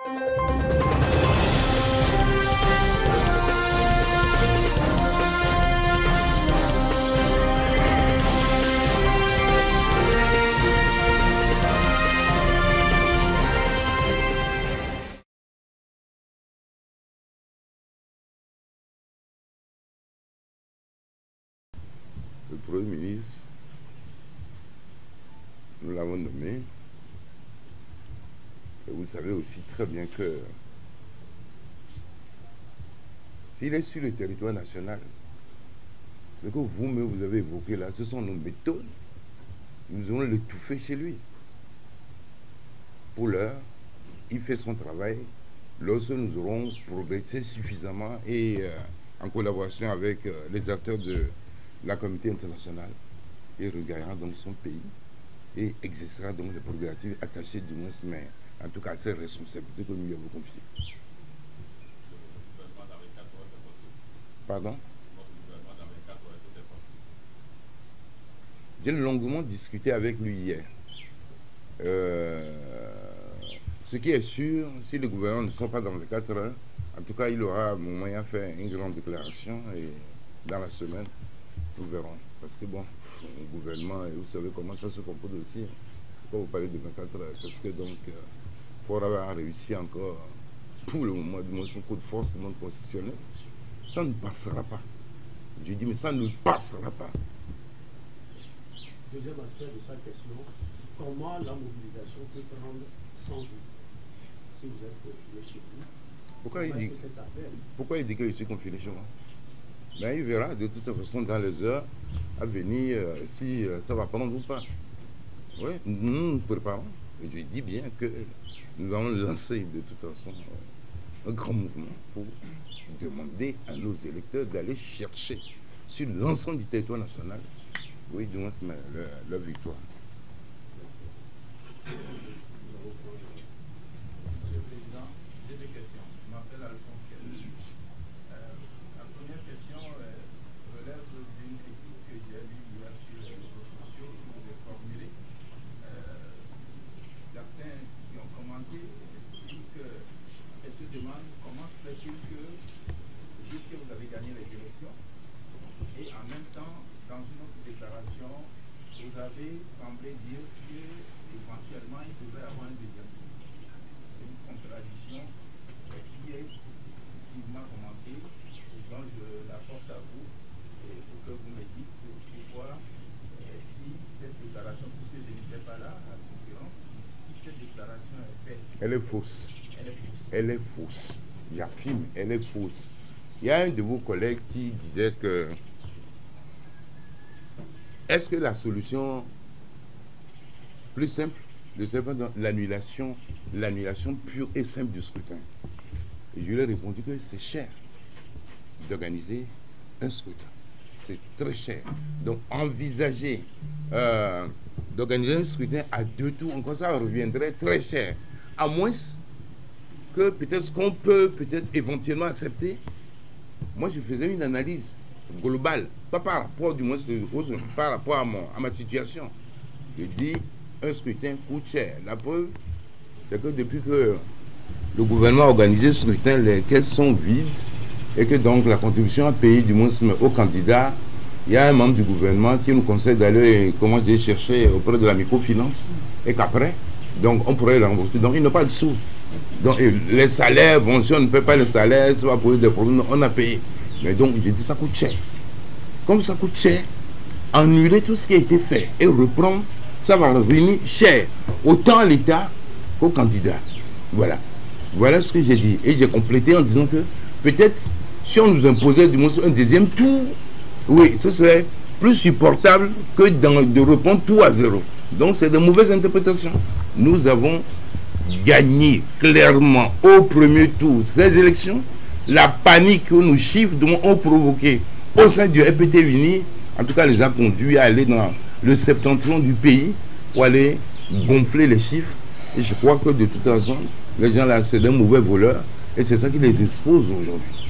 Le Premier ministre, nous l'avons nommé. Et vous savez aussi très bien que s'il est sur le territoire national, ce que vous-même vous avez évoqué là, ce sont nos méthodes. Nous allons l'étouffer chez lui. Pour l'heure, il fait son travail. Lorsque nous aurons progressé suffisamment et en collaboration avec les acteurs de la communauté internationale, il regagnera donc son pays et exercera donc les prérogatives attachées du moins, mais en tout cas à ses responsabilités que nous lui avons confiées. Pardon? J'ai longuement discuté avec lui hier. Ce qui est sûr, si le gouvernement ne sort pas dans les 4 heures, en tout cas il aura moyen de faire une grande déclaration et dans la semaine, nous verrons. Parce que bon, le gouvernement, vous savez comment ça se compose aussi. Pourquoi vous parlez de 24 heures? Parce que donc, il faut avoir réussi encore, pour le moment, du moins son coup de force du monde constitutionnel. Ça ne passera pas. Je dis, mais ça ne passera pas. Deuxième aspect de sa question, comment la mobilisation peut prendre 100 jours si vous êtes confiné chez vous? Pourquoi il dit que je suis confiné chez moi? Ben, il verra de toute façon dans les heures à venir si ça va prendre ou pas. Oui, nous nous préparons. Et je dis bien que nous allons lancer de toute façon un grand mouvement pour demander à nos électeurs d'aller chercher sur l'ensemble du territoire national, oui, du moins leur victoire. Elle est fausse. Elle est fausse. J'affirme, elle est fausse. Il y a un de vos collègues qui disait que est-ce que la solution plus simple de ce point l'annulation pure et simple du scrutin? Et je lui ai répondu que c'est cher d'organiser un scrutin. C'est très cher. Donc envisager d'organiser un scrutin à 2 tours, encore ça reviendrait très cher. À moins que peut-être ce qu'on peut peut-être éventuellement accepter. Moi, je faisais une analyse globale, pas par rapport du moins par rapport à ma situation. Je dis, un scrutin coûte cher. La preuve, c'est que depuis que le gouvernement a organisé ce scrutin, les caisses sont vides et que donc la contribution à payer du moins aux candidats, il y a un membre du gouvernement qui nous conseille d'aller, comment dire, chercher auprès de la microfinance et qu'après, donc on pourrait le rembourser. Donc il n'a pas de sous. Donc les salaires, bon, si on ne paie pas les salaires, ça va poser des problèmes, on a payé. Mais donc j'ai dit ça coûte cher. Comme ça coûte cher, annuler tout ce qui a été fait et reprendre, ça va revenir cher, autant à l'État qu'aux candidats. Voilà. Voilà ce que j'ai dit. Et j'ai complété en disant que peut-être si on nous imposait du moins un deuxième tour, oui, ce serait plus supportable que de reprendre tout à zéro. Donc c'est de mauvaises interprétations. Nous avons gagné clairement au premier tour ces élections. La panique que nos chiffres ont provoqué au sein du RPT uni, en tout cas les a conduits à aller dans le septentrion du pays pour aller gonfler les chiffres. Et je crois que de toute façon, les gens là, c'est des mauvais voleurs et c'est ça qui les expose aujourd'hui.